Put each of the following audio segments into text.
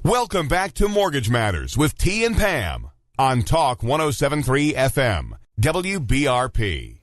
Welcome back to Mortgage Matters with T and Pam on Talk 107.3 FM, WBRP.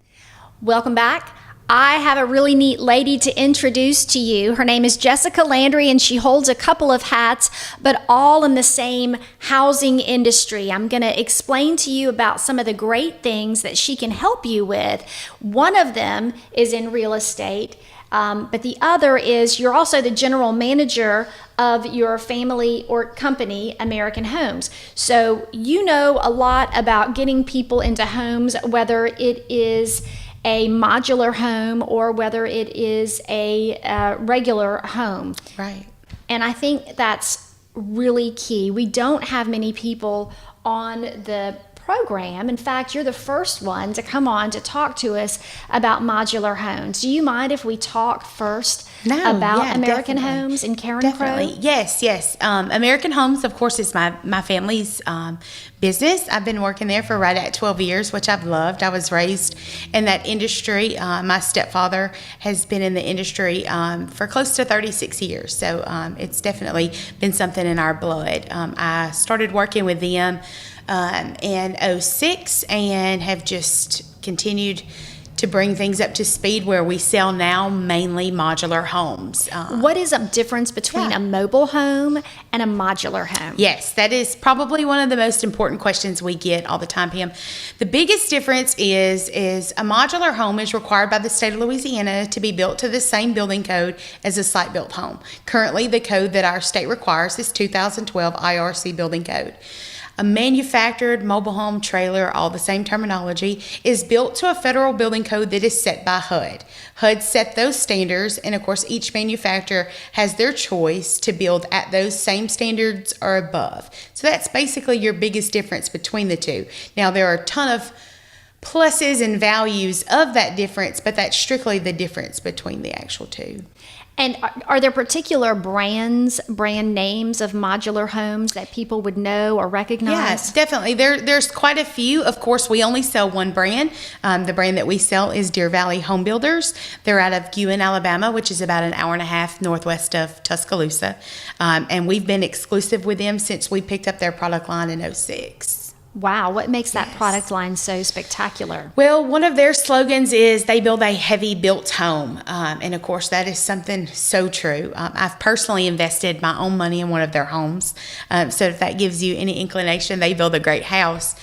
Welcome back. I have a really neat lady to introduce to you. Her name is Jessica Landry, and she holds a couple of hats, but all in the same housing industry. I'm going to explain to you about some of the great things that she can help you with. One of them is in real estate. But the other is you're also the general manager of your family or company, American Homes. So you know a lot about getting people into homes, whether it is a modular home or whether it is a regular home. Right. And I think that's really key. We don't have many people on the program. In fact, you're the first one to come on to talk to us about modular homes. Do you mind if we talk first about American Homes and Karen Definitely. Crow? Yes. American Homes, of course, is my family's business. I've been working there for right at 12 years, which I've loved. I was raised in that industry. My stepfather has been in the industry for close to 36 years. So it's definitely been something in our blood. I started working with them in 2006 and have just continued to bring things up to speed where we sell now mainly modular homes. What is the difference between a mobile home and a modular home? Yes, that is probably one of the most important questions we get all the time, Pam. The biggest difference is a modular home is required by the state of Louisiana to be built to the same building code as a site-built home. Currently, the code that our state requires is 2012 IRC building code. A manufactured mobile home trailer, all the same terminology, is built to a federal building code that is set by HUD. HUD set those standards, and of course each manufacturer has their choice to build at those same standards or above. So that's basically your biggest difference between the two. Now there are a ton of pluses and values of that difference, but that's strictly the difference between the actual two. And are there particular brand names of modular homes that people would know or recognize? Yes, definitely. There's quite a few. Of course, we only sell one brand. The brand that we sell is Deer Valley Home Builders. They're out of Guin, Alabama, which is about an hour and a half northwest of Tuscaloosa. And we've been exclusive with them since we picked up their product line in 2006. Wow, what makes that product line so spectacular? Well, one of their slogans is they build a heavy built home. And of course, that is something so true. I've personally invested my own money in one of their homes. So if that gives you any inclination, they build a great house.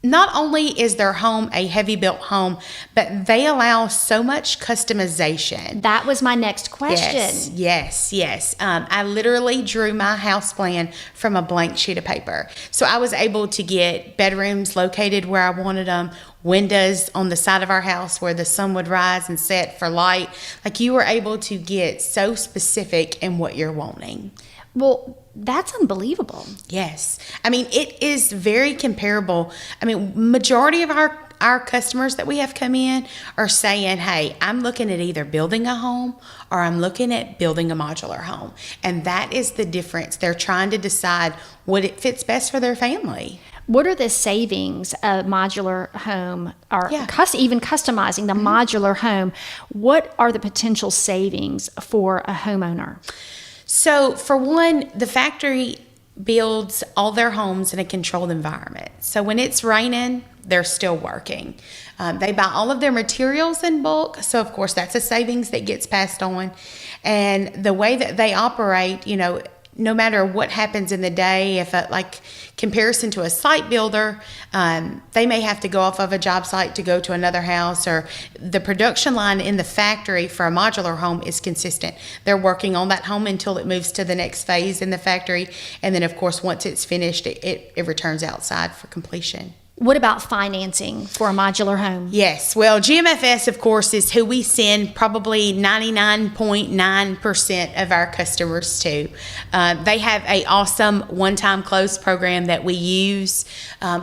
Not only is their home a heavy built home, but they allow so much customization. That was my next question. Yes. I literally drew my house plan from a blank sheet of paper. So I was able to get bedrooms located where I wanted them, windows on the side of our house where the sun would rise and set for light. Like, you were able to get so specific in what you're wanting. Well, that's unbelievable. Yes. I mean, it is very comparable. I mean, majority of our customers that we have come in are saying, hey, I'm looking at either building a home or I'm looking at building a modular home. And that is the difference. They're trying to decide what it fits best for their family. What are the savings a modular home, or even customizing the modular home? What are the potential savings for a homeowner? So for one, the factory builds all their homes in a controlled environment. So when it's raining, they're still working. They buy all of their materials in bulk. So of course that's a savings that gets passed on. And the way that they operate, no matter what happens in the day, if comparison to a site builder, they may have to go off of a job site to go to another house, or the production line in the factory for a modular home is consistent. They're working on that home until it moves to the next phase in the factory. And then of course, once it's finished, it returns outside for completion. What about financing for a modular home? Yes. Well, GMFS, of course, is who we send probably 99.9% of our customers to. They have an awesome one-time close program that we use.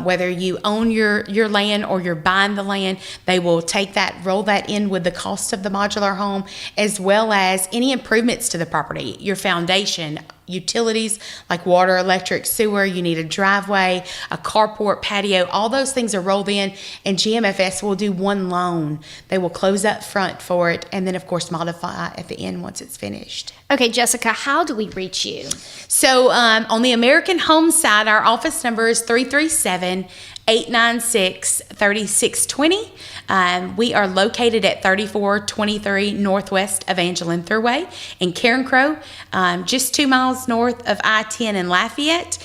Whether you own your land or you're buying the land, they will take that, roll that in with the cost of the modular home, as well as any improvements to the property, your foundation, utilities like water, electric, sewer. You need a driveway, a carport, patio. All those things are rolled in, and GMFS will do one loan. They will close up front for it, and then, of course, modify at the end once it's finished. Okay, Jessica, how do we reach you? So on the American Home side, our office number is 337-896-3620. We are located at 3423 Northwest Evangeline Thruway in Carencro, just 2 miles north of I-10 in Lafayette.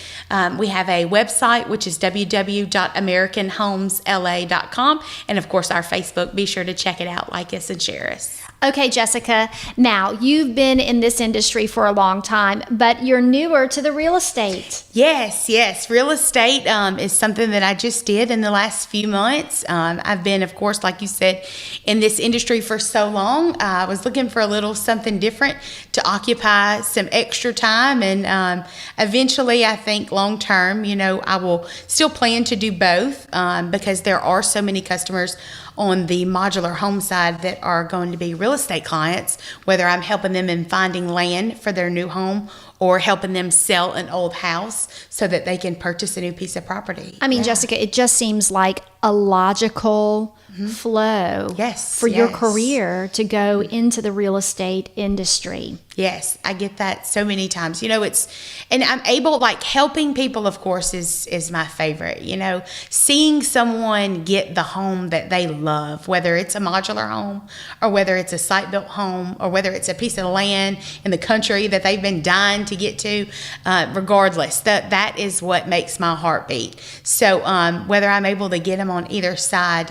We have a website, which is www.americanhomesla.com. And, of course, our Facebook. Be sure to check it out, like us, and share us. Okay, Jessica, now you've been in this industry for a long time, but you're newer to the real estate. Yes. Real estate is something that I just did in the last few months. I've been, of course, like you said, in this industry for so long. I was looking for a little something different to occupy some extra time. And eventually, I think long term, I will still plan to do both because there are so many customers on the modular home side that are going to be real estate clients, whether I'm helping them in finding land for their new home or helping them sell an old house so that they can purchase a new piece of property. I mean, Yeah. Jessica, it just seems like a logical flow for your career to go into the real estate industry. Yes, I get that so many times. And I'm able, helping people, of course, is my favorite. Seeing someone get the home that they love, whether it's a modular home or whether it's a site-built home or whether it's a piece of land in the country that they've been dying to get to, regardless, that is what makes my heart beat. So whether I'm able to get them on either side,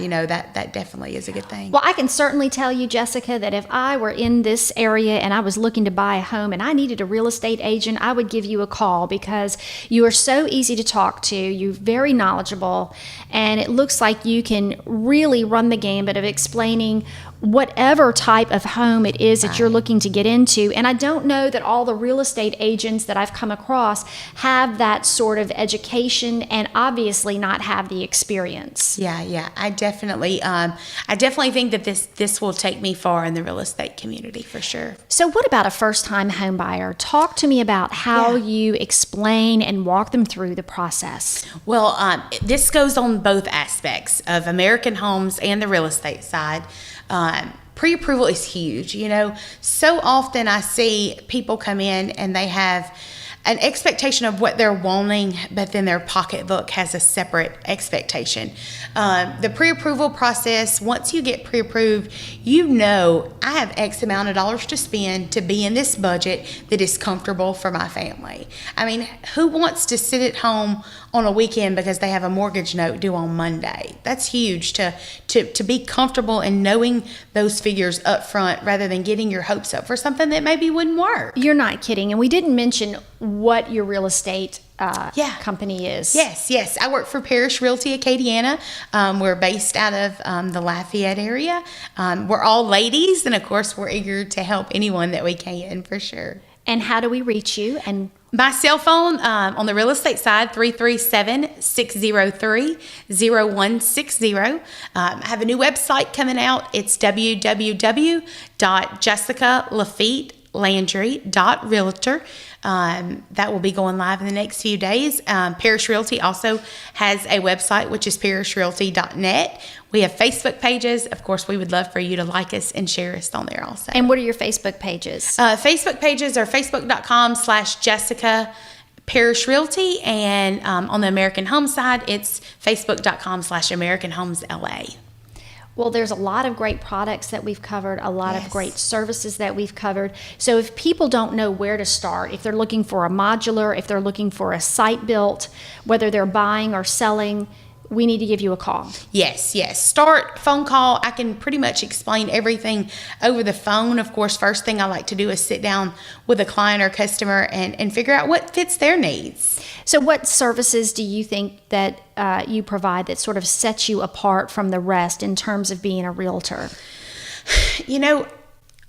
that definitely is a good thing. Well, I can certainly tell you, Jessica, that if I were in this area and I was looking to buy a home and I needed a real estate agent, I would give you a call because you are so easy to talk to. You're very knowledgeable, and it looks like you can really run the gambit of explaining whatever type of home it is that you're looking to get into. And I don't know that all the real estate agents that I've come across have that sort of education and obviously not have the experience. Yeah. I definitely think that this will take me far in the real estate community for sure. So what about a first-time home buyer? Talk to me about how you explain and walk them through the process. Well, this goes on both aspects of American Homes and the real estate side. Pre-approval is huge. So often I see people come in and they have an expectation of what they're wanting, but then their pocketbook has a separate expectation. The pre-approval process, once you get pre-approved, I have X amount of dollars to spend to be in this budget that is comfortable for my family. I mean, who wants to sit at home on a weekend because they have a mortgage note due on Monday? That's huge to be comfortable in knowing those figures up front rather than getting your hopes up for something that maybe wouldn't work. You're not kidding. And we didn't mention what your real estate company is. Yes. I work for Parish Realty Acadiana. We're based out of the Lafayette area. We're all ladies, and of course, we're eager to help anyone that we can, for sure. And how do we reach you? And my cell phone on the real estate side, 337-603-0160. I have a new website coming out. It's www.jessicalafittelandry.realtor. That will be going live in the next few days. Parish Realty also has a website, which is parishrealty.net. We have Facebook pages. Of course, we would love for you to like us and share us on there also. And what are your Facebook pages? Facebook pages are facebook.com/Jessica Parish Realty, and on the American Home side, it's facebook.com/American Homes LA. Well, there's a lot of great products that we've covered, a lot of great services that we've covered. So if people don't know where to start, if they're looking for a modular, if they're looking for a site built, whether they're buying or selling, we need to give you a call. Yes. Start phone call. I can pretty much explain everything over the phone. Of course, first thing I like to do is sit down with a client or customer and figure out what fits their needs. So what services do you think that you provide that sort of sets you apart from the rest in terms of being a realtor?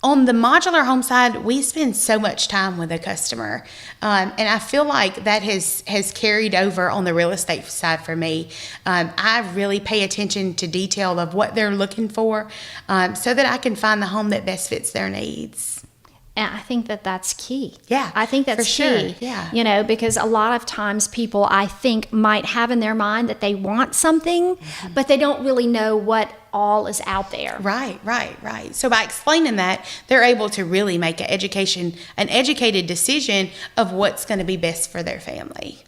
On the modular home side, we spend so much time with the customer, and I feel like that has carried over on the real estate side for me. I really pay attention to detail of what they're looking for so that I can find the home that best fits their needs. And I think that that's key. Yeah, I think that's for key. sure. Yeah. You know, because a lot of times people, I think, might have in their mind that they want something, but they don't really know what all is out there. Right. So by explaining that, they're able to really make an educated decision of what's going to be best for their family.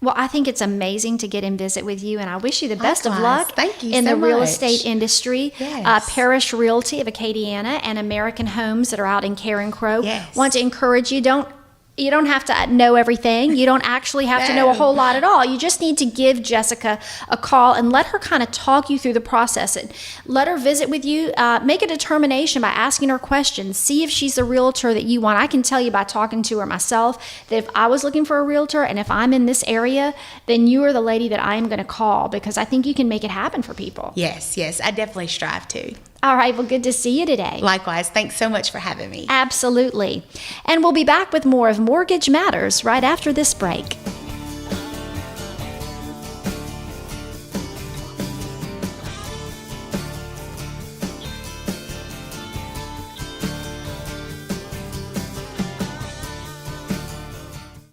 Well, I think it's amazing to get and visit with you, and I wish you the best of Likewise. luck Thank you in so the real much. estate industry. Yes. Parish Realty of Acadiana and American Homes that are out in Karen Crow. Yes. Want to encourage you, you don't have to know everything. You don't actually have to know a whole lot at all. You just need to give Jessica a call and let her kind of talk you through the process. And let her visit with you. Make a determination by asking her questions. See if she's the realtor that you want. I can tell you by talking to her myself that if I was looking for a realtor and if I'm in this area, then you are the lady that I am going to call, because I think you can make it happen for people. Yes, I definitely strive to. All right. Well, good to see you today. Likewise. Thanks so much for having me. Absolutely. And we'll be back with more of Mortgage Matters right after this break.